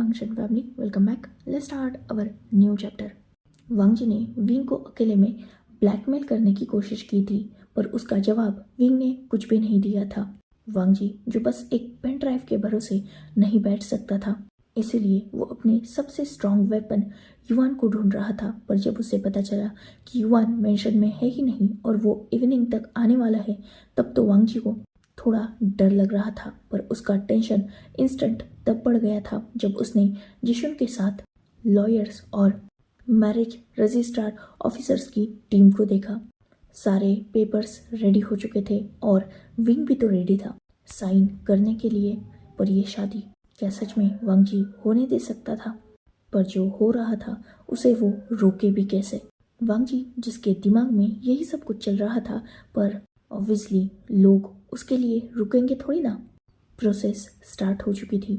वांगशन family, welcome back. Let's start our new chapter. Wang ji ने विंग को अकेले में ब्लैकमेल करने की कोशिश की थी, पर उसका जवाब विंग ने कुछ भी नहीं दिया था। वांग जी जो बस एक पेन ड्राइव के भरोसे नहीं बैठ सकता था, इसीलिए वो अपने सबसे स्ट्रॉन्ग वेपन युआन को ढूंढ रहा था। पर जब उसे पता चला कि युआन मेंशन में है ही नहीं और वो इवनिंग तक आने वाला है, तब तो वांग जी को थोड़ा डर लग रहा था। पर उसका टेंशन इंस्टेंट तब बढ़ गया था जब उसने जिशुन के साथ लॉयर्स और मैरिज रजिस्ट्रार ऑफिसर्स की टीम को देखा। सारे पेपर्स रेडी हो चुके थे और विंग भी तो रेडी था साइन करने के लिए। पर यह शादी क्या सच में वांग जी होने दे सकता था? पर जो हो रहा था उसे वो रोके भी कैसे? वांग जी जिसके दिमाग में यही सब कुछ चल रहा था, पर ऑब्वियसली लोग उसके लिए रुकेंगे थोड़ी ना। प्रोसेस स्टार्ट हो चुकी थी।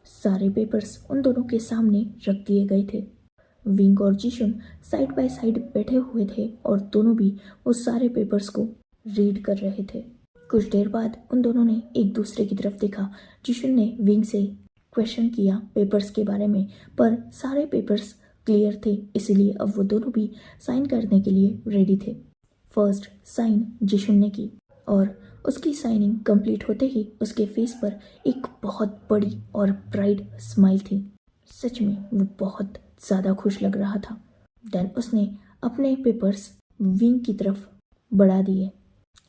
सारे पेपर्स उन दोनों के सामने रख दिए गए थे। विंग और जिशुन साइड बाय साइड बैठे हुए थे और दोनों भी उस सारे पेपर्स को रीड कर रहे थे। कुछ देर बाद उन दोनों ने एक दूसरे की तरफ देखा। जिशुन ने विंग से क्वेश्चन किया पेपर्स के बारे में, पर सारे पेपर्स क्लियर थे, इसीलिए अब वो दोनों भी साइन करने के लिए रेडी थे। फर्स्ट साइन जिशुन ने की और उसकी साइनिंग कंप्लीट होते ही उसके फेस पर एक बहुत बड़ी और ब्राइट स्माइल थी। सच में वो बहुत ज़्यादा खुश लग रहा था। देन उसने अपने पेपर्स विंग की तरफ बढ़ा दिए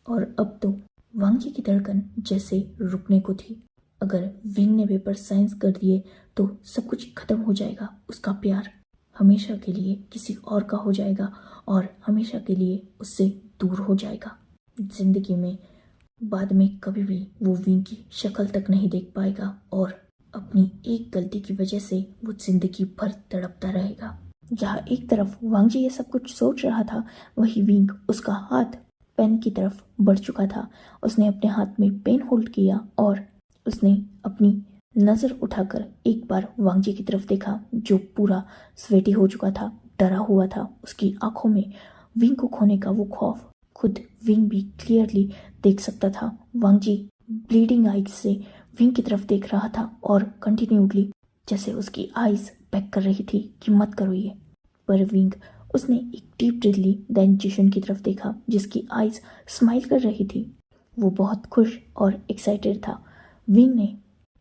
और अब तो वांग जी की धड़कन जैसे रुकने को थी। अगर विंग ने पेपर साइन कर दिए तो सब कुछ खत्म हो जाएगा। उसका प्यार हमेशा के लिए किसी और का हो जाएगा और हमेशा के लिए उससे दूर हो जाएगा। जिंदगी में बाद में कभी भी वो विंग की शक्ल तक नहीं देख पाएगा और अपनी एक गलती की वजह से वो जिंदगी भर तड़पता रहेगा। जहाँ एक तरफ वांग जी ये सब कुछ सोच रहा था, वही विंग उसका हाथ पेन की तरफ बढ़ चुका था। उसने अपने हाथ में पेन होल्ड किया और उसने अपनी नज़र उठाकर एक बार वांग जी की तरफ देखा, जो पूरा स्वेटी हो चुका था, डरा हुआ था। उसकी आंखों में विंग को खोने का वो खौफ खुद विंग भी क्लियरली देख सकता था। वांग जी ब्लीडिंग आइज से विंग की तरफ देख रहा था और कंटिन्यूडली जैसे उसकी आइज बैक कर रही थी कि मत करो ये। पर विंग उसने एक डीप ब्रीथ ली, देन जिशुन की तरफ देखा जिसकी आइज स्माइल कर रही थी। वो बहुत खुश और एक्साइटेड था। विंग ने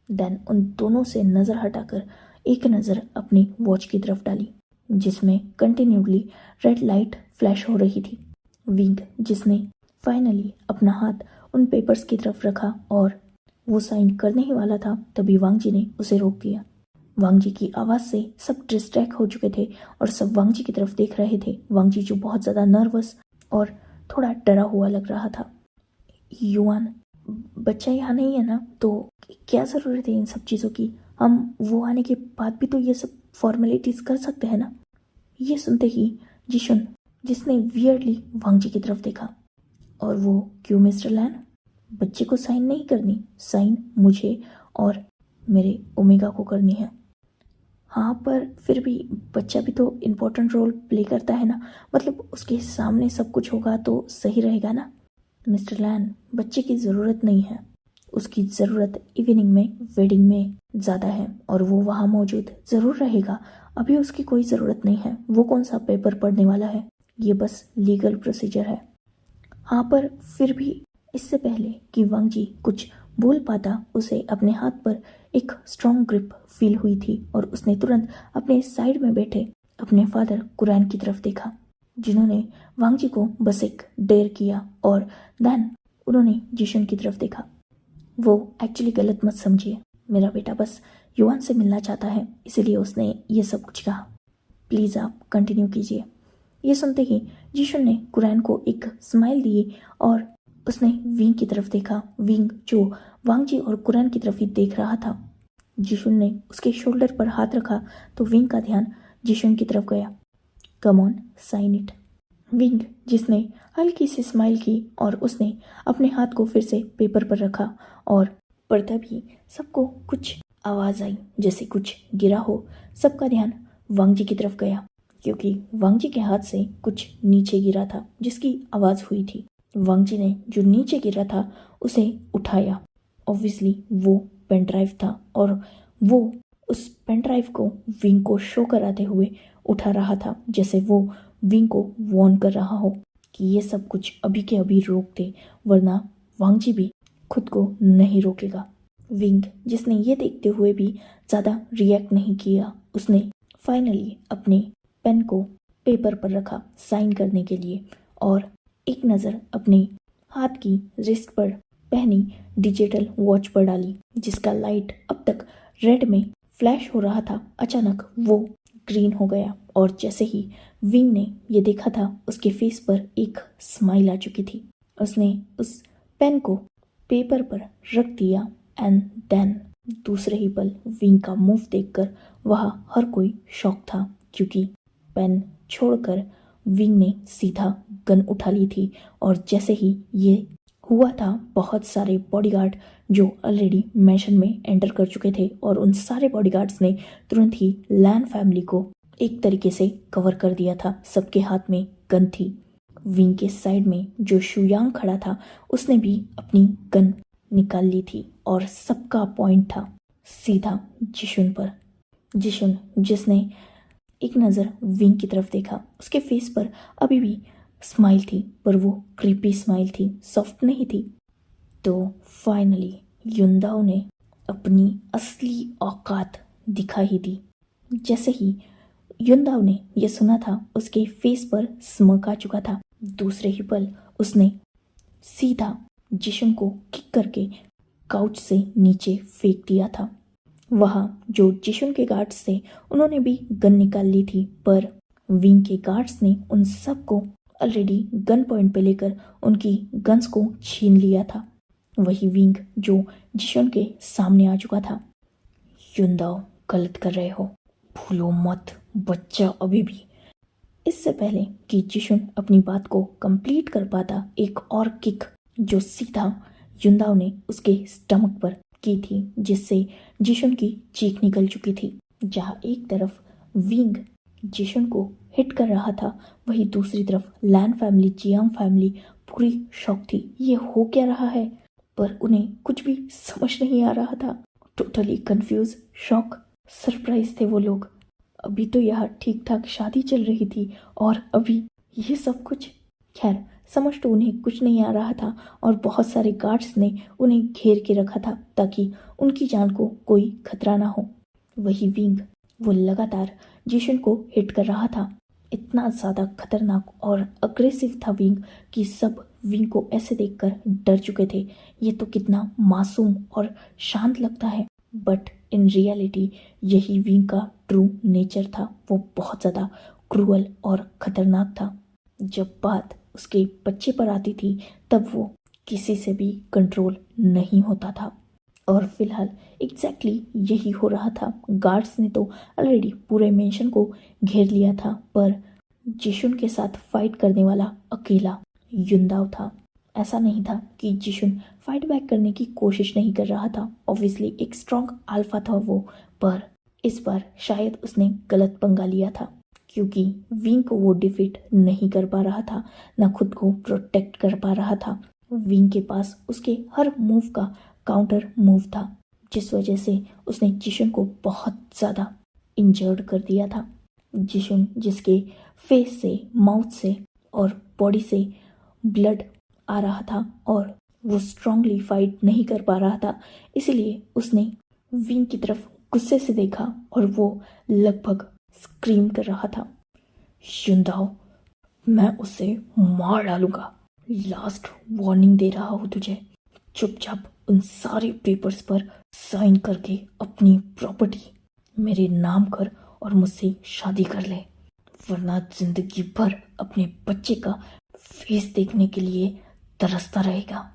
देन उन दोनों से नज़र हटाकर एक नज़र अपनी वॉच की तरफ डाली जिसमें कंटिन्यूडली रेड लाइट फ्लैश हो रही थी। विंग जिसने फाइनली अपना हाथ उन पेपर्स की तरफ रखा और वो साइन करने ही वाला था, तभी वांग जी ने उसे रोक दिया। वांग जी की आवाज़ से सब डिस्ट्रैक्ट हो चुके थे और सब वांग जी की तरफ देख रहे थे। वांग जी जो बहुत ज़्यादा नर्वस और थोड़ा डरा हुआ लग रहा था। युआन, बच्चा यहाँ नहीं है ना, तो क्या ज़रूरत है इन सब चीज़ों की? हम वो आने के बाद भी तो ये सब फॉर्मेलिटीज़ कर सकते हैं ना। ये सुनते ही जिशुन जिसने वियर्डली वांग जी की तरफ देखा, और वो क्यों मिस्टर लैन? बच्चे को साइन नहीं करनी, साइन मुझे और मेरे ओमेगा को करनी है। हाँ, पर फिर भी बच्चा भी तो इम्पोर्टेंट रोल प्ले करता है ना, मतलब उसके सामने सब कुछ होगा तो सही रहेगा ना। मिस्टर लैन, बच्चे की ज़रूरत नहीं है, उसकी ज़रूरत इवनिंग में वेडिंग में ज़्यादा है और वो वहाँ मौजूद ज़रूर रहेगा। अभी उसकी कोई ज़रूरत नहीं है। वो कौन सा पेपर पढ़ने वाला है? ये बस लीगल प्रोसीजर है। हाँ, पर फिर भी इससे पहले कि वांग जी कुछ बोल पाता, उसे अपने हाथ पर एक स्ट्रॉन्ग ग्रिप फील हुई थी और उसने तुरंत अपने साइड में बैठे अपने फादर कुरैन की तरफ देखा, जिन्होंने वांग जी को बस एक डेयर किया और देन उन्होंने जिशुन की तरफ देखा। वो एक्चुअली गलत मत समझिए, मेरा बेटा बस युआन से मिलना चाहता है, इसीलिए उसने ये सब कुछ कहा। प्लीज़ आप कंटिन्यू कीजिए। ये सुनते ही जिशुन ने कुरैन को एक स्माइल दी और उसने विंग की तरफ देखा। विंग जो वांग जी और कुरैन की तरफ ही देख रहा था। जिशुन ने उसके शोल्डर पर हाथ रखा तो विंग का ध्यान जिशुन की तरफ गया। Come on, sign it. विंग जिसने हल्की सी स्माइल की और उसने अपने हाथ को फिर से पेपर पर रखा और पर तभी सबको कुछ आवाज़ आई जैसे कुछ गिरा हो। सबका ध्यान वांग जी की तरफ गया क्योंकि वांग जी के हाथ से कुछ नीचे गिरा था जिसकी आवाज़ हुई थी। वांग जी ने जो नीचे गिरा था उसे उठाया। ऑब्वियसली वो पेन ड्राइव था और वो उस पेन ड्राइव को विंग को शो कराते हुए उठा रहा था, जैसे वो विंग को वार्न कर रहा हो कि ये सब कुछ अभी के अभी रोक दे, वरना वांग जी भी खुद को नहीं रोकेगा। विंग, जिसने ये देखते हुए भी ज़्यादा रिएक्ट नहीं किया, उसने फाइनली अपने पेन को पेपर पर रखा साइन करने के लिए और एक नज़र अपने हाथ की रिस्ट पर पहनी डिजिटल वॉच पर डाली, जिसका लाइट अब तक रेड में फ्लैश हो रहा था, अचानक वो ग्रीन हो गया और जैसे ही विंग ने ये देखा था, उसके फेस पर एक स्माइल आ चुकी थी। उसने उस पेन को पेपर पर रख दिया एंड देन दूसरे ही पल विंग का मूव देखकर वहाँ हर कोई शॉक था, क्योंकि पेन छोड़कर विंग ने सीधा गन उठा ली थी और जैसे ही ये हुआ था, बहुत सारे बॉडीगार्ड जो ऑलरेडी मैंशन में एंटर कर चुके थे और उन सारे बॉडीगार्ड्स ने तुरंत ही लैन फैमिली को एक तरीके से कवर कर दिया था। सबके हाथ में गन थी। विंग के साइड में जो शुयांग खड़ा था, उसने भी अपनी गन निकाल ली थी और सबका पॉइंट था सीधा जिशुन पर। जिशुन, जिसने एक नज़र विंग की तरफ देखा, उसके फेस पर अभी भी स्माइल थी, पर वो क्रीपी स्माइल थी, सॉफ्ट नहीं थी। तो फाइनली युंदाओ ने अपनी असली औकात दिखा ही दी। जैसे ही युंदाओ ने यह सुना था, उसके फेस पर स्मक आ चुका था। दूसरे ही पल उसने सीधा जिशुन को किक करके काउच से नीचे फेंक दिया था। वहाँ जो जिशुन के गार्ड्स थे, उन्होंने भी गन निकाल ली थी, पर विंग के गार्ड्स ने उन सबको ऑलरेडी गन पॉइंट पे लेकर उनकी गन्स को छीन लिया था। वही विंग जो जिशुन के सामने आ चुका था। युंदाओ, गलत कर रहे हो, भूलो मत, बच्चा अभी भी। इससे पहले कि जिशुन अपनी बात को कंप्लीट कर पाता, एक और किक जो सीधा युंदाओ ने उसके स्टमक पर की थी, जिससे जिशुन की चीख निकल चुकी थी। जहाँ एक तरफ विंग जिशुन को हिट कर रहा था, वही दूसरी तरफ लैन फैमिली, जियांग फैमिली पूरी शॉक थी। ये हो क्या रहा है? पर उन्हें कुछ भी समझ नहीं आ रहा था। टोटली कंफ्यूज, शॉक, सरप्राइज थे वो लोग। अभी तो यहाँ ठीक ठाक शादी चल रही थी और अभी ये सब कुछ। खैर, समझ तो उन्हें कुछ नहीं आ रहा था और बहुत सारे गार्ड्स ने उन्हें घेर के रखा था ताकि उनकी जान को कोई खतरा ना हो। वही विंग, वो लगातार जिशुन को हिट कर रहा था। इतना ज़्यादा खतरनाक और अग्रेसिव था विंग कि सब विंग को ऐसे देखकर डर चुके थे। ये तो कितना मासूम और शांत लगता है, बट इन रियलिटी यही विंग का ट्रू नेचर था। वो बहुत ज़्यादा क्रूअल और ख़तरनाक था। जब बात उसके बच्चे पर आती थी, तब वो किसी से भी कंट्रोल नहीं होता था। और फिलहाल एग्जैक्टली यही हो रहा था। गार्ड्स ने तो ऑलरेडी पूरे मेंशन को घेर लिया था, पर जिशुन के साथ फाइट करने वाला अकेला युंदाओ था। ऐसा नहीं था कि जिशुन फाइट बैक करने की कोशिश नहीं कर रहा था। ऑब्वियसली एक स्ट्रॉन्ग अल्फा था वो, पर इस बार शायद उसने गलत पंगा लिया था, क्योंकि विंग को वो डिफीट नहीं कर पा रहा था, ना खुद को प्रोटेक्ट कर पा रहा था। विंग के पास उसके हर मूव का काउंटर मूव था, जिस वजह से उसने जिशुन को बहुत ज़्यादा इंजर्ड कर दिया था। जिशुन, जिसके फेस से, माउथ से और बॉडी से ब्लड आ रहा था और वो स्ट्रांगली फाइट नहीं कर पा रहा था, इसीलिए उसने विंग की तरफ गुस्से से देखा और वो लगभग स्क्रीम कर रहा था, युंदाओ, मैं उसे मार डालूंगा। लास्ट वार्निंग दे रहा हूँ तुझे, चुपचाप उन सारे पेपर्स पर साइन करके अपनी प्रॉपर्टी मेरे नाम कर और मुझसे शादी कर ले, वरना जिंदगी भर अपने बच्चे का फेस देखने के लिए तरसता रहेगा।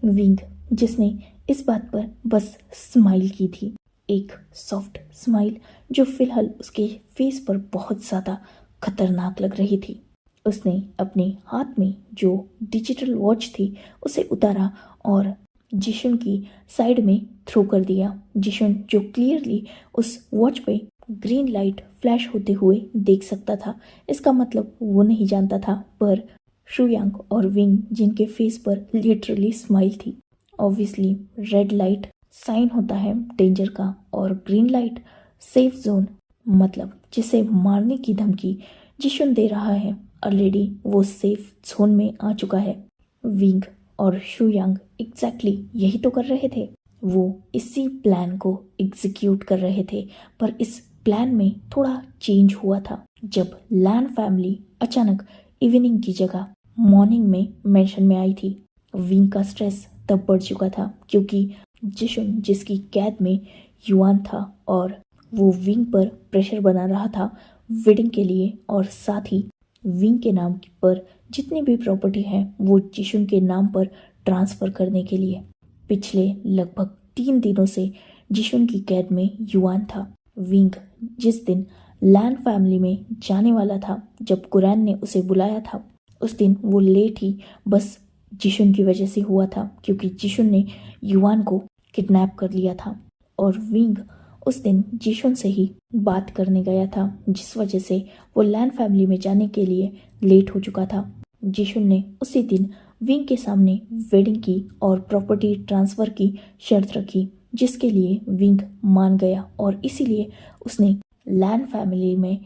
विंग, जिसने इस बात पर बस स्माइल की थी, एक सॉफ्ट स्माइल जो फिलहाल उसके फेस पर बहुत ज़्यादा खतरनाक लग रही थी। उसने अपने हाथ में जो डिजिटल वॉच थी उसे उतारा और जिशुन की साइड में थ्रो कर दिया। जिशुन, जो क्लियरली उस वॉच पे ग्रीन लाइट फ्लैश होते हुए देख सकता था, इसका मतलब वो नहीं जानता था, पर शुयांग और विंग, जिनके फेस पर लिटरली स्माइल थी। ऑब्वियसली रेड लाइट साइन होता है डेंजर का और ग्रीन लाइट सेफ जोन, मतलब जिसे मारने की धमकी जिशुन दे रहा है, ऑलरेडी वो सेफ जोन में आ चुका है। विंग और शुयांग एग्जैक्टली यही तो कर रहे थे। वो इसी प्लान को एग्जीक्यूट कर रहे थे, पर इस प्लान में थोड़ा चेंज हुआ था जब लैन फैमिली अचानक इवनिंग की जगह मॉर्निंग में मेंशन में आई थी। विंग का स्ट्रेस तब बढ़ चुका था क्योंकि जिशुन जिसकी कैद में युआन था और वो विंग पर प्रेशर बना रहा था वेडिंग के लिए, और साथ ही विंग के नाम पर जितनी भी प्रॉपर्टी है वो जिशुन के नाम पर ट्रांसफर करने के लिए। पिछले लगभग 3 दिनों से जिशुन की कैद में युआन था। विंग जिस दिन लैन फैमिली में जाने वाला था, जब कुरैन ने उसे बुलाया था, उस दिन वो लेट ही बस जिशुन की वजह से हुआ था क्योंकि जिशुन ने युआन को किडनैप कर लिया था और विंग उस दिन जिशुन से ही बात करने गया था, जिस वजह से वो लैन फैमिली में जाने के लिए लेट हो चुका था। जिशुन ने उसी दिन विंग के सामने वेडिंग की और प्रॉपर्टी ट्रांसफर की शर्त रखी, जिसके लिए विंग मान गया और इसीलिए उसने लैन फैमिली में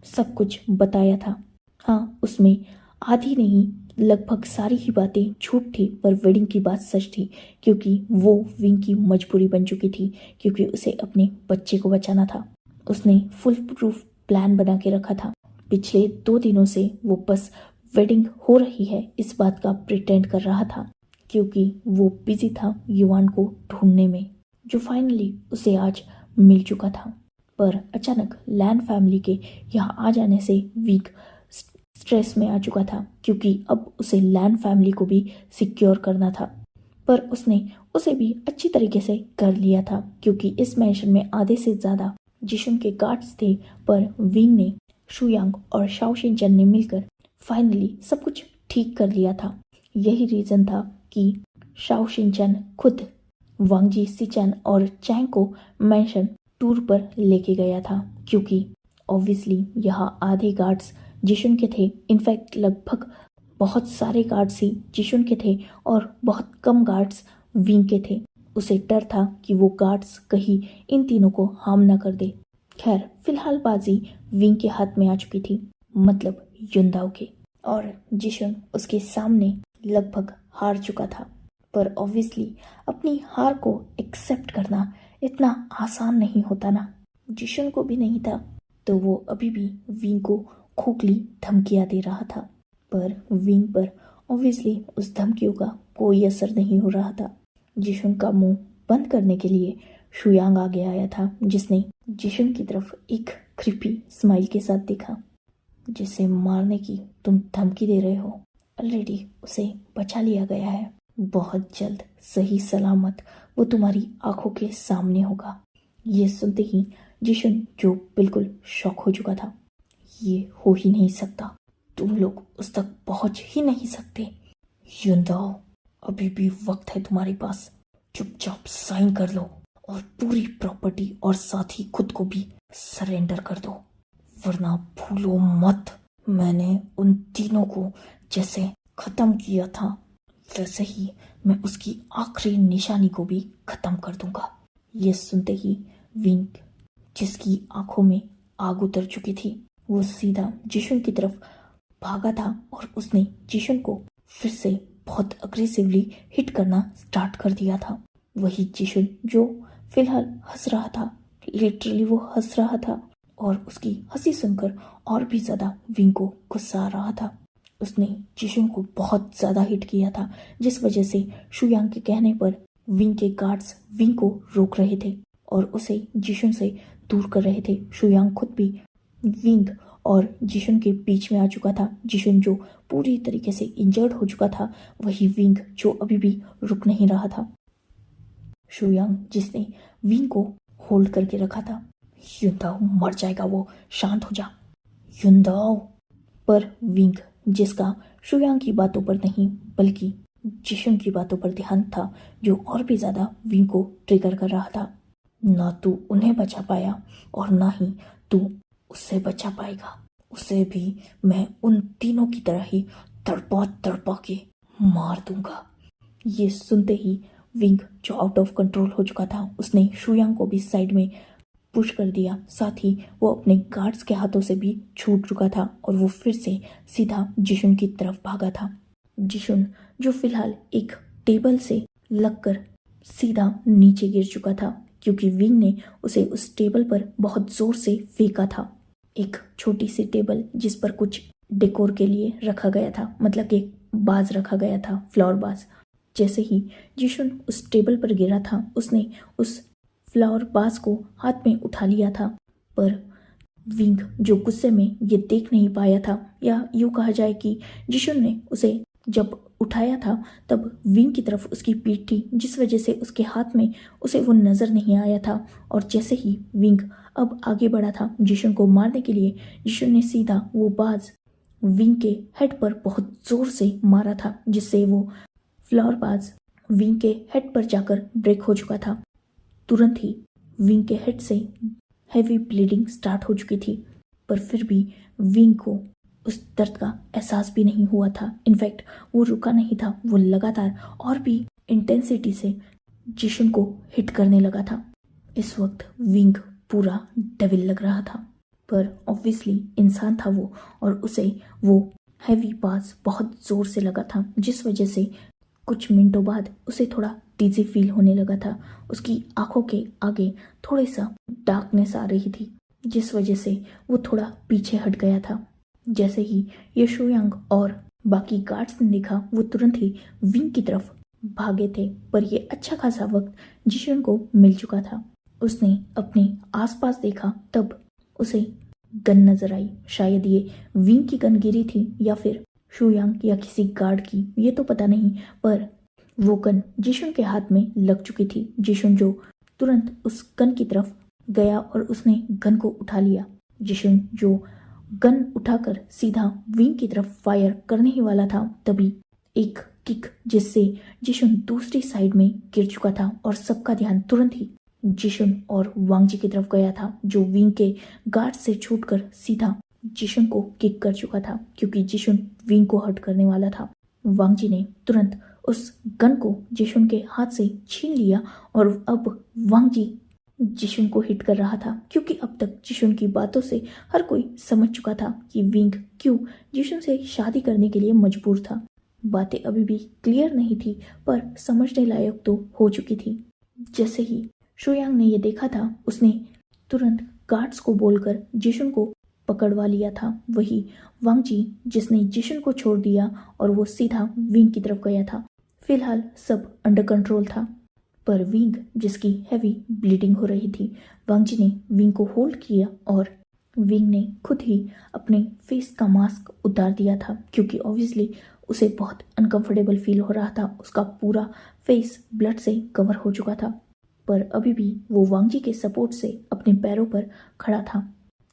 सब कुछ बताया था। हाँ, उसमें आधी नहीं लगभग सारी ही बातें झूठ थी, पर वेडिंग की बात सच थी क्योंकि वो विंग की मजबूरी बन चुकी थी क्योंकि उसे अपने बच्चे को बचाना था। उसने फुल प्रूफ प्लान बना के रखा था। पिछले 2 दिनों से वो बस वेडिंग हो रही है इस बात का प्रिटेंड कर रहा था क्योंकि वो बिजी था युआन को ढूंढने में, जो फाइनली उसे आज मिल चुका था। पर अचानक लैन फैमिली के यहाँ आ जाने से विंग स्ट्रेस में आ चुका था क्योंकि अब उसे लैन फैमिली को भी सिक्योर करना था। पर उसने उसे भी अच्छी तरीके से कर लिया था क्योंकि इस मैंशन में आधे से ज़्यादा जिशुन के गार्ड्स थे, पर विंग ने, शुयांग और शाओ शिनचैन ने मिलकर फाइनली सब कुछ ठीक कर लिया था। यही रीज़न था कि शाओ शिनचैन खुद वांगजी, सिचैन और चैंग को मैंशन टूर पर लेके गया था क्योंकि ऑब्वियसली यहाँ आधे गार्ड्स जिशुन के थे। इनफैक्ट लगभग बहुत सारे गार्ड्स ही जिशुन के थे और बहुत कम गार्ड्स विंग के थे। उसे डर था कि वो गार्ड्स कहीं इन तीनों को हार्म ना कर दे। खैर, फिलहाल बाजी विंग के हाथ में आ चुकी थी, मतलब युनदाओ के, और जिशुन उसके सामने लगभग हार चुका था। पर ऑब्वियसली अपनी हार को एक्सेप्ट करना इतना आसान नहीं होता ना। जिशुन को भी नहीं था, तो वो अभी भी विंग को खोखली धमकियां दे रहा था, पर विंग पर ऑब्वियसली उस धमकियों का कोई असर नहीं हो रहा था। जिशुन का मुंह बंद करने के लिए शुयांग आगे आया था, जिसने जिशुन की तरफ एक क्रिपी स्माइल के साथ देखा। जिसे मारने की तुम धमकी दे रहे हो, ऑलरेडी उसे बचा लिया गया है। बहुत जल्द सही सलामत वो तुम्हारी आंखों के सामने होगा। ये सुनते ही जिशुन, जो बिल्कुल शॉक हो चुका था, ये हो ही नहीं सकता, तुम लोग उस तक पहुंच ही नहीं सकते। युनदाओ, अभी भी वक्त है तुम्हारे पास, चुपचाप साइन कर लो और पूरी प्रॉपर्टी और साथ ही खुद को भी सरेंडर कर दो, वरना भूलो मत, मैंने उन तीनों को जैसे खत्म किया था वैसे ही मैं उसकी आखिरी निशानी को भी खत्म कर दूंगा। ये सुनते ही विंग, जिसकी आंखों में आग उतर चुकी थी, वो सीधा जिशुन की तरफ भागा था और उसने जिशुन को फिर से बहुत अग्रेसिवली हिट करना स्टार्ट कर दिया था। वही जिशुन जो फिलहाल हंस रहा था, लिटरली वो हंस रहा था और उसकी हंसी सुनकर और भी ज्यादा विंग को गुस्सा आ रहा था। उसने जिशुन को बहुत ज्यादा हिट किया था, जिस वजह से शुयांग के कहने पर विंग के गार्ड्स विंग को रोक रहे थे और उसे जिशुन से दूर कर रहे थे। शुयांग खुद भी विंग और जिशुन के बीच में आ चुका था। जिशुन जो पूरी तरीके से इंजर्ड हो चुका था, वही विंग जो अभी भी रुक नहीं रहा था। शुयांग जिसने विंग को होल्ड करके रखा था। युनदाओ मर जाएगा वो, शांत हो जा युनदाओ। पर विंग, जिसका शुयांग की बातों पर नहीं बल्कि जिशुन की बातों पर ध्यान था, जो और भी ज्यादा विंग को ट्रिगर कर रहा था। ना तू उन्हें बचा पाया और ना ही तू उससे बचा पाएगा, उसे भी मैं उन तीनों की तरह ही तड़पा तड़पा के मार दूंगा। ये सुनते ही विंग, जो आउट ऑफ कंट्रोल हो चुका था, उसने शुयांग को भी साइड में पुश कर दिया। साथ ही वो अपने गार्ड्स के हाथों से भी छूट चुका था और वो फिर से सीधा जिशुन की तरफ भागा था। जिशुन जो फिलहाल एक टेबल से लगकर सीधा नीचे गिर चुका था क्योंकि विंग ने उसे उस टेबल पर बहुत जोर से फेंका था। एक छोटी सी टेबल जिस पर कुछ डेकोर के लिए रखा गया था, मतलब कि बाज रखा गया था, फ्लावर बाज। जैसे ही जिशुन उस टेबल पर गिरा था उसने उस फ्लावर बाज को हाथ में उठा लिया था, पर विंग जो गुस्से में ये देख नहीं पाया था, या यूँ कहा जाए कि जिशुन ने उसे जब उठाया था तब विंग की तरफ उसकी पीठ थी, जिस वजह से उसके हाथ में उसे वो नज़र नहीं आया था। और जैसे ही विंग अब आगे बढ़ा था जिशुन को मारने के लिए, जिशुन ने सीधा वो बाज विंग के हेड पर बहुत जोर से मारा था, जिससे वो फ्लावर बाज विंग के हेड पर जाकर ब्रेक हो चुका था। तुरंत ही विंग के हेड से हैवी ब्लीडिंग स्टार्ट हो चुकी थी, पर फिर भी विंग को उस दर्द का एहसास भी नहीं हुआ था। इनफैक्ट वो रुका नहीं था, वो लगातार और भी इंटेंसिटी से जिशुन को हिट करने लगा था। इस वक्त विंग पूरा डेविल लग रहा था, पर ऑब्वियसली इंसान था वो, और उसे वो हैवी बाज बहुत जोर से लगा था, जिस वजह से कुछ मिनटों बाद उसे थोड़ा डिजी फील होने लगा था। उसकी आंखों के आगे थोड़ी सा डार्कनेस आ रही थी, जिस वजह से वो थोड़ा पीछे हट गया था। जैसे ही ये शुयांग और बाकी गार्ड्स ने देखा, वो तुरंत ही विंग की तरफ भागे थे, पर ये अच्छा खासा वक्त जिशुन को मिल चुका था। उसने अपने आसपास देखा, तब उसे गन नजर आई। शायद ये विंग की गन गिरी थी या फिर शुयांग या किसी गार्ड की, ये तो पता नहीं, पर वो गन जिशुन के हाथ में लग चुकी थी। जिशुन जो तुरंत उस गन की तरफ गया और उसने गन को उठा लिया। जिशुन जो गन उठाकर सीधा विंग की तरफ फायर करने ही वाला था, तभी एक किक जिससे जिशुन दूसरी साइड में गिर चुका था और सबका ध्यान तुरंत ही जिशुन और वांगजी की तरफ गया था, जो विंग के गार्ड से छूटकर सीधा जिशुन को किक कर चुका था, क्योंकि जिशुन विंग को हर्ट करने वाला था। वांगजी ने तुरंत उस गन को जिशुन के हाथ से छीन लिया और अब वांगजी जिशुन को हिट कर रहा था, क्योंकि अब तक जिशुन की बातों से हर कोई समझ चुका था कि विंग क्यों जिशुन से शादी करने के लिए मजबूर था। बातें अभी भी क्लियर नहीं थी, पर समझने लायक तो हो चुकी थी। जैसे ही शुयांग ने ये देखा था, उसने तुरंत गार्ड्स को बोलकर जिशुन को पकड़वा लिया था। वही वांगजी जिसने जिशुन को छोड़ दिया और वो सीधा विंग की तरफ गया था। फिलहाल सब अंडर कंट्रोल था, पर विंग जिसकी हैवी ब्लीडिंग हो रही थी, वांगजी ने विंग को होल्ड किया और विंग ने खुद ही अपने फेस का मास्क उतार दिया था, क्योंकि ऑब्वियसली उसे बहुत अनकंफर्टेबल फील हो रहा था। उसका पूरा फेस ब्लड से कवर हो चुका था, पर अभी भी वो वांगजी के सपोर्ट से अपने पैरों पर खड़ा था।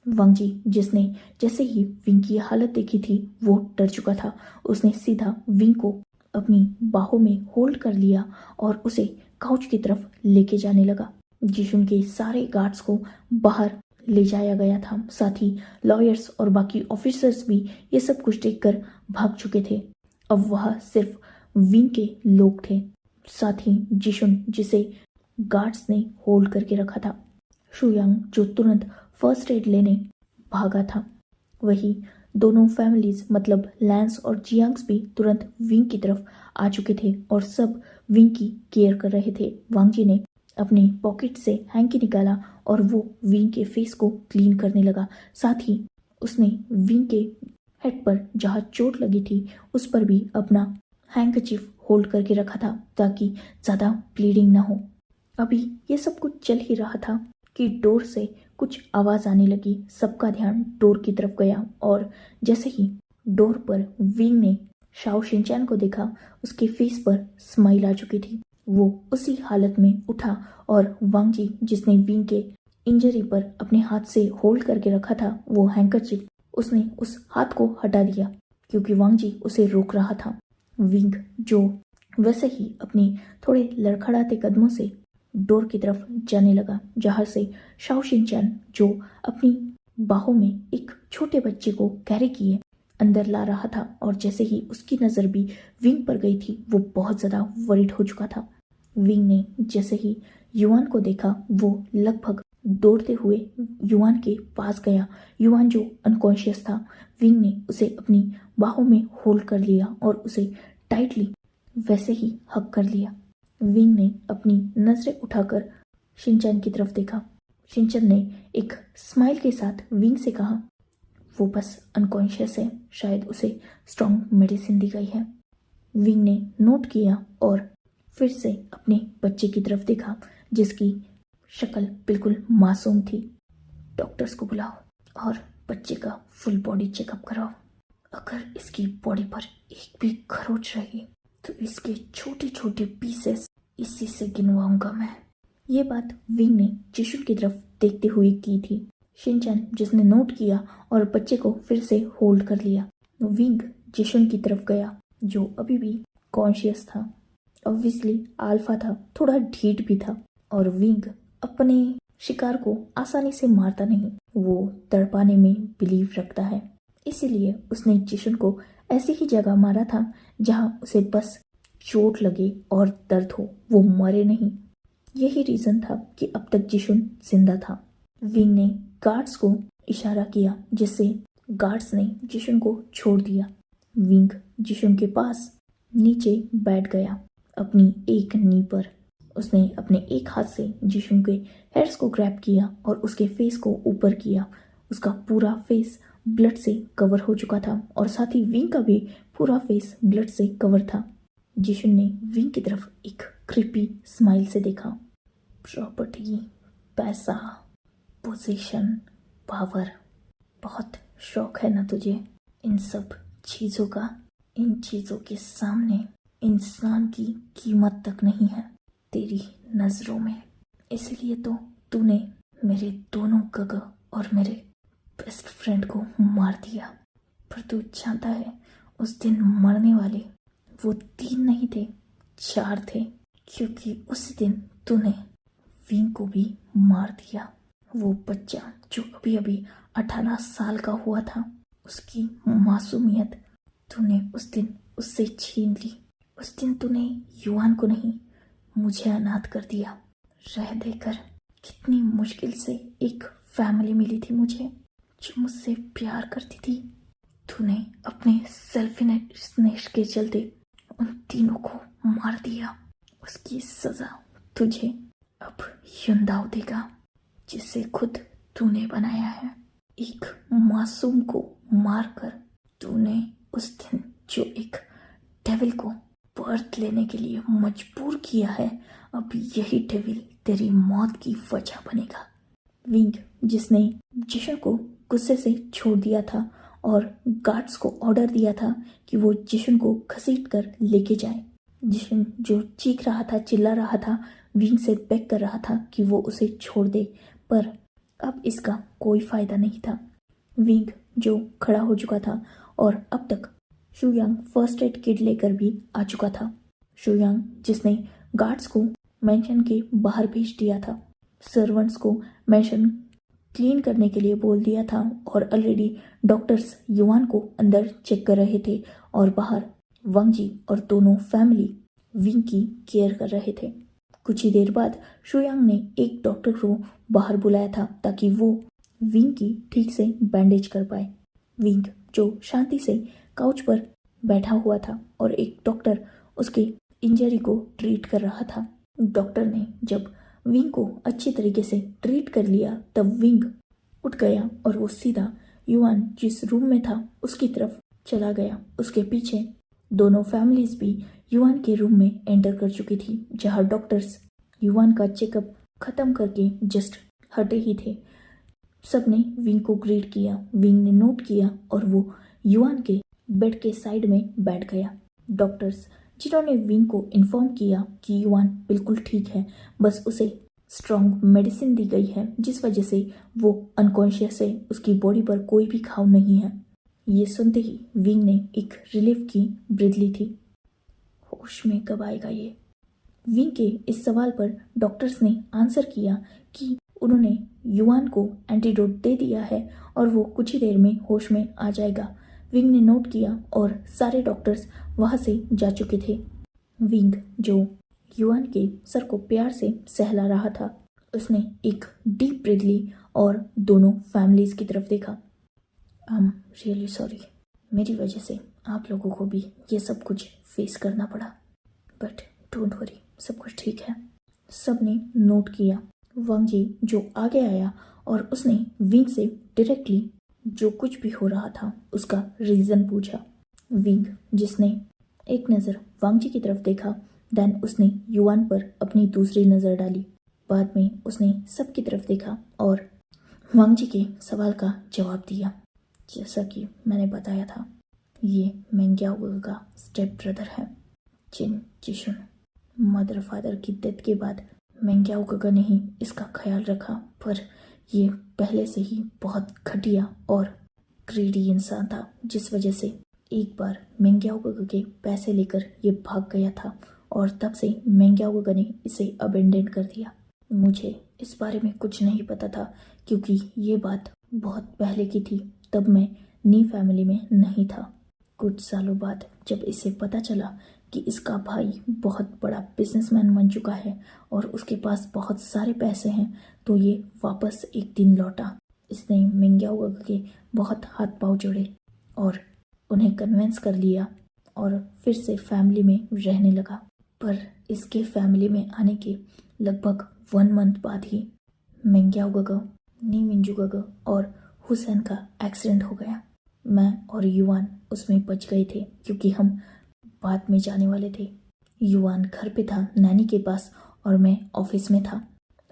वांगजी जिसने जैसे ही विंग की हालत देखी थी, वो डर चुका था। उसने सीधा विंग को अपनी बाहों में होल्ड कर लिया और उसे काउच की तरफ लेके जाने लगा। जिशुन के सारे गार्ड्स को बाहर ले जाया गया था। साथ ही लॉयर्स और बाकी ऑफिसर्स भी ये सब कुछ देखकर भाग चुके थे। अब वहाँ सिर्फ विंग के लोग थे, साथ ही जिशुन जिसे गार्ड्स ने होल्ड करके रखा था, शुयांग जो तुरंत फर्स्ट एड लेने भागा था। वही दोनों फैमिलीज मतलब लैंस और जियांग्स भी तुरंत विंग की तरफ आ चुके थे और सब विंग की केयर कर रहे थे। वांगजी ने अपने पॉकेट से हैंकी निकाला और वो विंग के फेस को क्लीन करने लगा। साथ ही उसने विंग के हेड पर जहाँ चोट लगी थी उस पर भी अपना हैंकचीफ होल्ड करके रखा था, ताकि ज़्यादा ब्लीडिंग ना हो। अभी ये सब कुछ चल ही रहा था कि डोर से कुछ आवाज़ आने लगी। सबका ध्यान डोर की तरफ गया और जैसे ही डोर पर विंग ने शाओ शिनचैन को देखा, उसके फेस पर स्माइल आ चुकी थी। वो उसी हालत में उठा और वांगजी जिसने विंग के इंजरी पर अपने हाथ से होल्ड करके रखा था वो हैंकरचिप, उसने उस हाथ को हटा दिया क्योंकि वांगजी उसे रोक रहा था। विंग जो वैसे ही अपने थोड़े लड़खड़ाते कदमों से डोर की तरफ जाने लगा, जहाँ से शाओ शिनचैन जो अपनी बाहों में एक छोटे बच्चे को कैरी किए अंदर ला रहा था, और जैसे ही उसकी नज़र भी विंग पर गई थी वो बहुत ज़्यादा वरीड हो चुका था। विंग ने जैसे ही युआन को देखा वो लगभग दौड़ते हुए युआन के पास गया। युआन जो अनकॉन्शियस था, विंग ने उसे अपनी बाहों में होल्ड कर लिया और उसे टाइटली वैसे ही हग कर लिया। विंग ने अपनी नजरें उठाकर शिनचैन की तरफ देखा। शिनचैन ने एक स्माइल के साथ विंग से कहा, वो बस अनकॉन्शियस है, शायद उसे स्ट्रॉन्ग मेडिसिन दी गई है। विंग ने नोट किया और फिर से अपने बच्चे की तरफ देखा जिसकी शक्ल बिल्कुल मासूम थी। डॉक्टर्स को बुलाओ और बच्चे का फुल बॉडी चेकअप कराओ। अगर इसकी बॉडी पर एक भी खरोच रही तो इसके छोटे छोटे पीसेस इसी से गिनवाऊंगा मैं। ये बात विंग ने जिशुन की तरफ देखते हुए की थी। शिनचैन जिसने नोट किया और बच्चे को फिर से होल्ड कर लिया। विंग जिशुन की तरफ गया जो अभी भी कॉन्शियस था। ऑब्वियसली अल्फा था, थोड़ा ढीठ भी था और विंग अपने शिकार को आसानी से मारता नहीं, वो तड़पाने में बिलीव रखता है। इसीलिए उसने जिशुन को ऐसी ही जगह मारा था जहां उसे बस चोट लगे और दर्द हो, वो मरे नहीं। यही रीजन था कि अब तक जिशुन जिंदा था। विंग ने गार्ड्स को इशारा किया जिससे गार्ड्स ने जिशुन को छोड़ दिया। विंग जिशुन के पास नीचे बैठ गया अपनी एक नी पर। उसने अपने एक हाथ से जिशुन के हेयर्स को ग्रैब किया और उसके फेस को ऊपर किया। उसका पूरा फेस ब्लड से कवर हो चुका था और साथ ही विंग का भी पूरा फेस ब्लड से कवर था। जिशुन ने विंग की तरफ एक क्रीपी स्माइल से देखा। प्रॉपर्टी, पैसा, पोजीशन, पावर, बहुत शौक है ना तुझे इन सब चीज़ों का। इन चीज़ों के सामने इंसान की कीमत तक नहीं है तेरी नज़रों में। इसलिए तो तूने मेरे दोनों गगह और मेरे बेस्ट फ्रेंड को मार दिया। पर तू जानता है उस दिन मरने वाले वो 3 नहीं थे, 4 थे, क्योंकि उस दिन तूने विंग को भी मार दिया। वो बच्चा जो अभी अभी 18 साल का हुआ था, उसकी मासूमियत तूने उस दिन उससे छीन ली। उस दिन तूने युआन को नहीं, मुझे अनाथ कर दिया। रह देकर कितनी मुश्किल से एक फैमिली मिली थी मुझे जो मुझसे प्यार करती थी। तूने अपने सेल्फिशनेस के चलते उन तीनों को मार दिया। उसकी सजा तुझे अब युंदाव देगा जिसे खुद तूने बनाया है। एक मासूम को मारकर तूने उस दिन जो एक डेविल को बर्थ लेने के लिए मजबूर किया है, अब यही डेविल तेरी मौत की वजह बनेगा। विंग जिसने जिशुन को गुस्से से छोड़ दिया था और गार्ड्स को ऑर्डर दिया था कि वो जिशुन को घसीट कर लेके जाए। जिशुन जो चीख रहा था, चिल्ला रहा था, विंग से बेग कर रहा था कि वो उसे छोड़ दे, पर अब इसका कोई फायदा नहीं था। विंग जो खड़ा हो चुका था और अब तक शुयांग फर्स्ट एड किट लेकर भी आ चुका था। शुयांग जिसने गार्ड्स को मेंशन के बाहर भेज दिया था, सर्वेंट्स को मेंशन क्लीन करने के लिए बोल दिया था और ऑलरेडी डॉक्टर्स युआन को अंदर चेक कर रहे थे और बाहर वांग जी और दोनों फैमिली विंग की केयर कर रहे थे। कुछ ही देर बाद शुयांग ने एक डॉक्टर को बाहर बुलाया था ताकि वो विंग की ठीक से बैंडेज कर पाए। विंग जो शांति से काउच पर बैठा हुआ था और एक डॉक्टर उसके इंजरी को ट्रीट कर रहा था। डॉक्टर ने जब विंग को अच्छी तरीके से ट्रीट कर लिया तब विंग उठ गया और वो सीधा युआन जिस रूम में था उसकी तरफ चला गया। उसके पीछे दोनों फैमिलीज भी युआन के रूम में एंटर कर चुकी थी जहां डॉक्टर्स युआन का चेकअप खत्म करके जस्ट हटे ही थे। सबने विंग को ग्रीट किया। विंग ने नोट किया और वो युआन के बेड के साइड में बैठ गया। डॉक्टर्स जिन्होंने विंग को इन्फॉर्म किया कि युआन बिल्कुल ठीक है, बस उसे स्ट्रॉन्ग मेडिसिन दी गई है जिस वजह से वो अनकॉन्शियस है, उसकी बॉडी पर कोई भी घाव नहीं है। ये सुनते ही विंग ने एक रिलीफ की ब्रीथ ली थी। होश में कब आएगा ये? विंग के इस सवाल पर डॉक्टर्स ने आंसर किया कि उन्होंने युआन को एंटीडोट दे दिया है और वो कुछ ही देर में होश में आ जाएगा। विंग ने नोट किया और सारे डॉक्टर्स वहां से जा चुके थे। विंग जो युआन के सर को प्यार से सहला रहा था उसने एक डीप ब्रीथ ली और दोनों फैमिलीज की तरफ देखा। आई एम रियली सॉरी, मेरी वजह से आप लोगों को भी ये सब कुछ फेस करना पड़ा, बट डोंट वरी, सब कुछ ठीक है। सब ने नोट किया वांग जी जो आगे आया और उसने विंग से डायरेक्टली जो कुछ भी हो रहा था उसका रीज़न पूछा। विंग जिसने एक नज़र वांग जी की तरफ देखा, देन उसने युआन पर अपनी दूसरी नज़र डाली। बाद में उसने सबकी तरफ देखा और वांग जी के सवाल का जवाब दिया। जैसा कि मैंने बताया था, ये मेंग्याओ का स्टेप ब्रदर है, जिन जिशुन। मदर फादर की डेथ के बाद मेंग्याओ ने ही इसका ख्याल रखा, पर ये पहले से ही बहुत घटिया और ग्रीडी इंसान था, जिस वजह से एक बार मेंग्याओ के पैसे लेकर ये भाग गया था और तब से मेंग्याओ ने इसे अबेंडन कर दिया। मुझे इस बारे में कुछ नहीं पता था क्योंकि ये बात बहुत पहले की थी, तब मैं नी फैमिली में नहीं था। कुछ सालों बाद जब इसे पता चला कि इसका भाई बहुत बड़ा बिजनेसमैन बन चुका है और उसके पास बहुत सारे पैसे हैं, तो ये वापस एक दिन लौटा। इसने मेंग्याओ के बहुत हाथ पांव जोड़े और उन्हें कन्विंस कर लिया और फिर से फैमिली में रहने लगा। पर इसके फैमिली में आने के लगभग 1 मंथ बाद ही मेंग्याओ नी मिंजू और हुसैन का एक्सीडेंट हो गया। मैं और युआन उसमें बच गए थे क्योंकि हम बाद में जाने वाले थे। युआन घर पे था नानी के पास और मैं ऑफिस में था,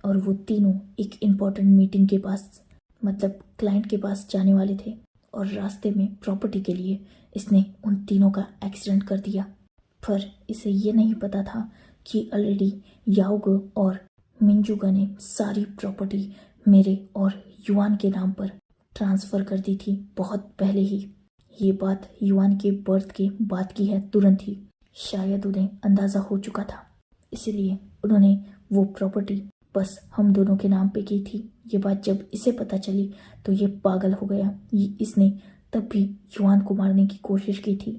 और वो तीनों एक इम्पोर्टेंट मीटिंग के पास, मतलब क्लाइंट के पास जाने वाले थे, और रास्ते में प्रॉपर्टी के लिए इसने उन तीनों का एक्सीडेंट कर दिया। पर इसे ये नहीं पता था कि ऑलरेडी याओगो और मिंजूगा ने सारी प्रॉपर्टी मेरे और युआन के नाम पर ट्रांसफ़र कर दी थी बहुत पहले ही। ये बात युआन के बर्थ के बाद की है, तुरंत ही। शायद उन्हें अंदाज़ा हो चुका था, इसलिए उन्होंने वो प्रॉपर्टी बस हम दोनों के नाम पे की थी। ये बात जब इसे पता चली तो ये पागल हो गया। इसने तब भी युआन को मारने की कोशिश की थी,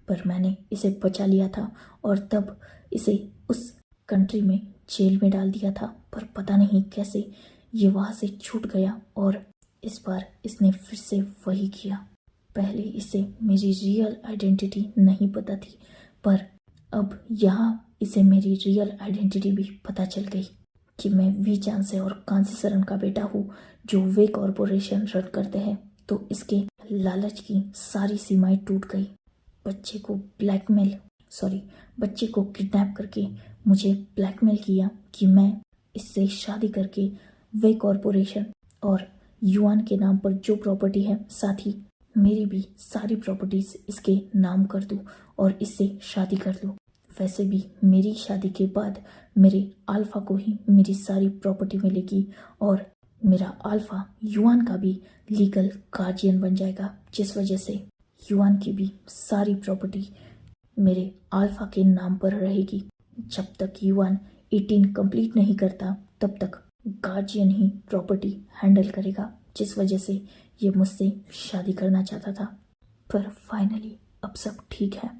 पर मैंने इसे बचा लिया था और तब इसे उस कंट्री में जेल में डाल दिया था। पर पता नहीं कैसे ये वहाँ से छूट गया और इस बार इसने फिर से वही किया। पहले इसे मेरी रियल आइडेंटिटी नहीं पता थी, पर अब यहाँ इसे मेरी रियल आइडेंटिटी भी पता चल गई कि मैं वी चांद से और कांसी सरन का बेटा हूँ जो वे कॉरपोरेशन रन करते हैं। तो इसके लालच की सारी सीमाएं टूट गई। बच्चे को किडनैप करके मुझे ब्लैकमेल किया कि मैं इससे शादी करके वे कॉरपोरेशन और युआन के नाम पर जो प्रॉपर्टी है, साथ ही मेरी भी सारी प्रॉपर्टीज इसके नाम कर दूं और इससे शादी कर लूं। वैसे भी मेरी शादी के बाद मेरे अल्फा को ही मेरी सारी प्रॉपर्टी मिलेगी और मेरा अल्फा युआन का भी लीगल गार्जियन बन जाएगा, जिस वजह से युआन की भी सारी प्रॉपर्टी मेरे अल्फा के नाम पर रहेगी। जब तक युआन 18 कंप्लीट नहीं करता तब तक गार्जियन ही प्रॉपर्टी हैंडल करेगा, जिस वजह से ये मुझसे शादी करना चाहता था। पर फाइनली अब सब ठीक है।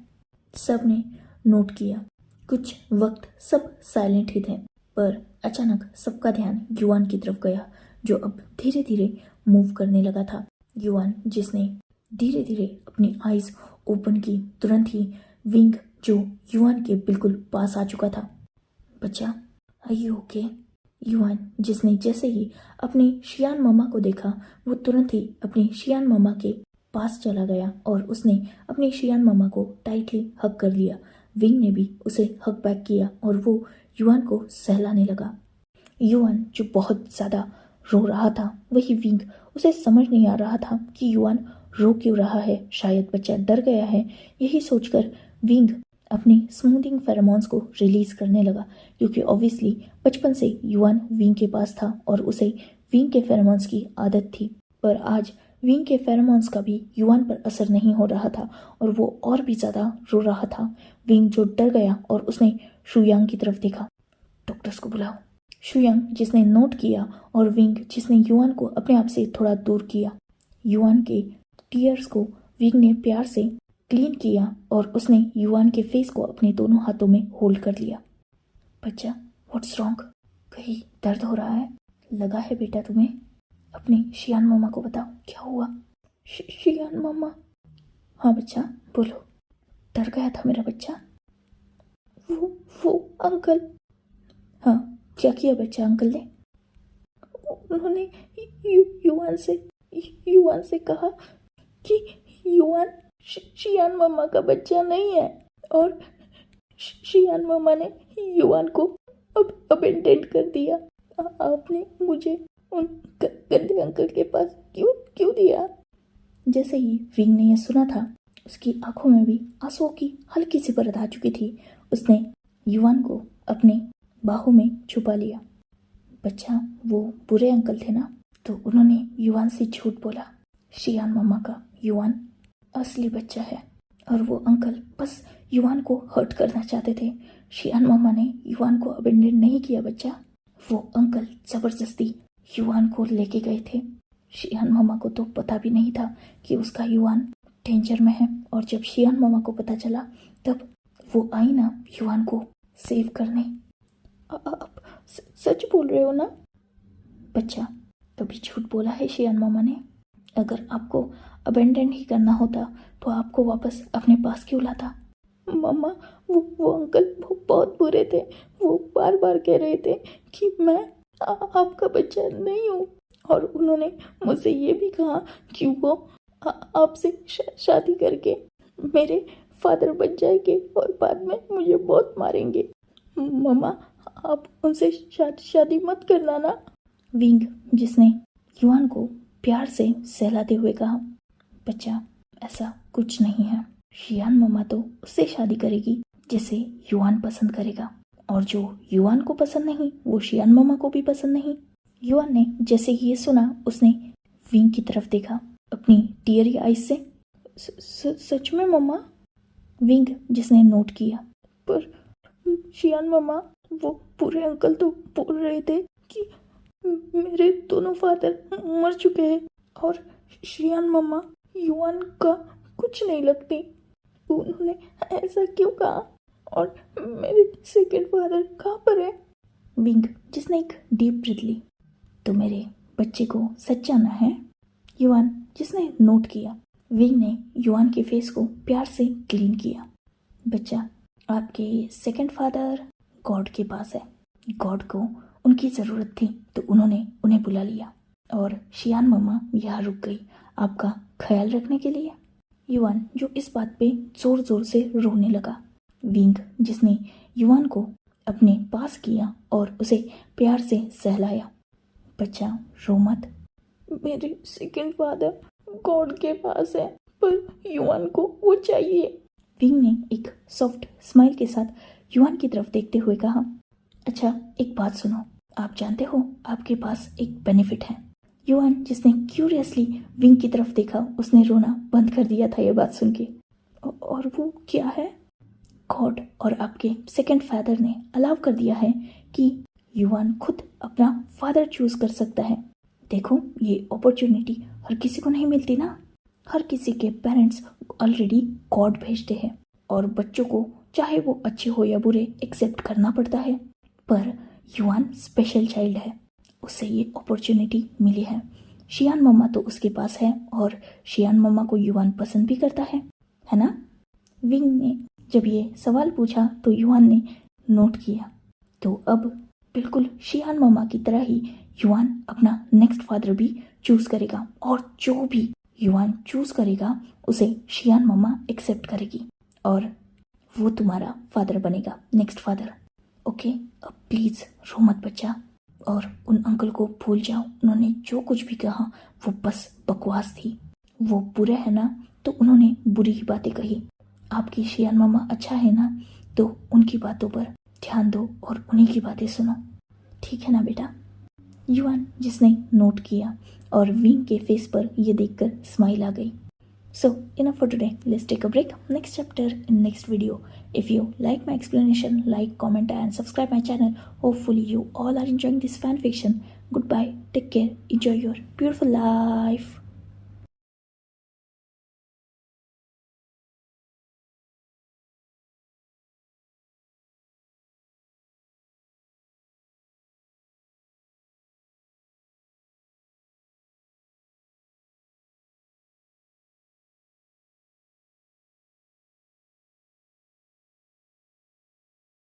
सब ने नोट किया। कुछ वक्त सब साइलेंट ही थे, पर अचानक सबका ध्यान युआन की तरफ गया, जो अब धीरे धीरे मूव करने लगा था। युआन जिसने धीरे धीरे अपनी आईज ओपन की, तुरंत ही विंग जो युआन के बिल्कुल पास आ चुका था। बच्चा, आर यू ओके? युआन जिसने जैसे ही अपनी शियान मामा को देखा, वो तुरंत ही अपनी शियान मामा के पास चला गया और उसने अपनी शियान मामा को टाइटली हग कर लिया। विंग ने भी उसे हग बैक किया और वो युआन को सहलाने लगा। युआन जो बहुत ज़्यादा रो रहा था, वही विंग, उसे समझ नहीं आ रहा था कि युआन रो क्यों रहा है। शायद बच्चा डर गया है। यही सोचकर विंग अपनी स्मूथिंग फेरोमोन्स को रिलीज करने लगा, क्योंकि ऑब्वियसली बचपन से युआन विंग के पास था और उसे विंग के फेरोमोन्स की आदत थी। पर आज विंग के फेरोमोन्स का भी युआन पर असर नहीं हो रहा था और वो और भी ज़्यादा रो रहा था। विंग जो डर गया और उसने शुयांग की तरफ देखा। डॉक्टर्स को बुलाओ। शुयांग जिसने नोट किया और विंग जिसने युआन को अपने आप से थोड़ा दूर किया। युआन के टीयर्स को विंग ने प्यार से क्लीन किया और उसने युआन के फेस को अपने दोनों हाथों में होल्ड कर लिया। बच्चा, व्हाट्स रॉन्ग? कहीं दर्द हो रहा है? लगा है बेटा तुम्हें? अपनी शियान मम्मा को बताओ क्या हुआ। शियान मम्मा? हाँ बच्चा बोलो, डर गया था मेरा बच्चा? वो अंकल। हाँ, क्या किया बच्चा अंकल ने? उन्होंने युवान से कहा कि युवान शियान मम्मा का बच्चा नहीं है और शियान मम्मा ने युवान को अब अबेंडेंट कर दिया। आपने मुझे उन गंदे अंकल के पास क्यों दिया? जैसे ही विंग ने यह सुना था, उसकी आंखों में भी आंसुओं की हल्की सी परत आ चुकी थी। उसने युवान को अपने बाहों में छुपा लिया। बच्चा, वो बुरे अंकल थे ना, तो उन्होंने युवान से झूठ बोला। शियान मम्मा का युवान असली बच्चा है और वो अंकल बस युवान को हर्ट करना चाहते थे। शियान मम्मा ने युवान को अबेंडन नहीं किया बच्चा। वो अंकल जबरदस्ती युवान को लेके गए थे। शियान मम्मा को तो पता भी नहीं था कि उसका युवान डेंजर में है, और जब शियान मम्मा को पता चला तब वो आई ना युवान को सेव करने। आप सच बोल रहे हो ना? बच्चा, कभी झूठ बोला है शियान मम्मा ने? अगर आपको अबेंडन ही करना होता तो आपको वापस अपने पास क्यों लाता? मम्मा, वो अंकल बहुत बुरे थे। वो बार बार कह रहे थे कि मैं आपका बच्चा नहीं हूँ, और उन्होंने मुझसे ये भी कहा कि वो आपसे शादी करके मेरे फादर बन जाएंगे और बाद में मुझे बहुत मारेंगे। मम्मा, आप उनसे शादी मत करना ना। विंग, जिसने युवान को प्यार से सहलाते हुए कहा, बच्चा ऐसा कुछ नहीं है। शियान मम्मा तो उससे शादी करेगी जिसे युवान पसंद करेगा, और जो युवान को पसंद नहीं वो शियान मम्मा को भी पसंद नहीं। युवान ने जैसे ही ये सुना, उसने विंग की तरफ देखा अपनी टीयरी आइज से। सच में मम्मा? विंग, जिसने नोट किया, पर शियान मम्मा, वो पूरे अंकल तो बोल रहे थे कि मेरे दोनों फादर मर चुके हैं और शियान मम्मा युवान का कुछ नहीं लगती। उन्होंने ऐसा क्यों कहा? और मेरे सेकंड फादर कहाँ पर है? विंग, जिसने एक डीप ब्रीथ ली, तो मेरे बच्चे को सच जानना है? युवान, जिसने नोट किया। विंग ने युवान के फेस को प्यार से क्लीन किया। बच्चा, आपके सेकंड फादर गॉड के पास है। गॉड को उनकी ज़रूरत थी तो उन्होंने उन्हें बुला लिया, और शियान मम्मा यहाँ रुक गई आपका ख्याल रखने के लिए। युवान, जो इस बात पे जोर जोर से रोने लगा। विंग, जिसने युवान को अपने पास किया और उसे प्यार से सहलाया। बच्चा, रो मत। मेरे सेकंड फादर गॉड के पास है, पर युवान को वो चाहिए। विंग ने एक सॉफ्ट स्माइल के साथ युवान की तरफ देखते हुए कहा, अच्छा एक बात सुनो, आप जानते हो आपके पास एक बेनिफिट है। युवान, जिसने क्यूरियसली विंग की तरफ देखा, उसने रोना बंद कर दिया था ये बात सुन के। और वो क्या है? गॉड और आपके सेकंड फादर ने अलाउ कर दिया है कि युवान खुद अपना फादर चूज कर सकता है। देखो, ये अपॉर्चुनिटी हर किसी को नहीं मिलती ना। हर किसी के पेरेंट्स ऑलरेडी गॉड भेजते हैं, और बच्चों को चाहे वो अच्छे हो या बुरे एक्सेप्ट करना पड़ता है। पर युवान स्पेशल चाइल्ड है, उसे ये अपॉर्चुनिटी मिली है। शियान मम्मा तो उसके पास है, और शियान मम्मा को युवान पसंद भी करता है ना? विंग ने जब ये सवाल पूछा तो युवान ने नोट किया। तो अब बिल्कुल शियान मम्मा की तरह ही युवान अपना नेक्स्ट फादर भी चूज करेगा, और जो भी युवान चूज करेगा उसे शियान मम्मा एक्सेप्ट करेगी, और वो तुम्हारा फादर बनेगा, नेक्स्ट फादर। ओके, अब प्लीज रो मत बच्चा, और उन अंकल को भूल जाओ। उन्होंने जो कुछ भी कहा वो बस बकवास थी। वो बुरे है ना, तो उन्होंने बुरी ही बातें कही। आपकी शियान मम्मा अच्छा है ना, तो उनकी बातों पर ध्यान दो और उन्हीं की बातें सुनो, ठीक है ना बेटा? युवान, जिसने नोट किया, और विंग के फेस पर ये देखकर स्माइल आ गई। So enough for today. Let's take a break. Next chapter in next video. If you like my explanation, like, comment and subscribe my channel. Hopefully you all are enjoying this fan fiction. Goodbye. Take care. Enjoy your beautiful life.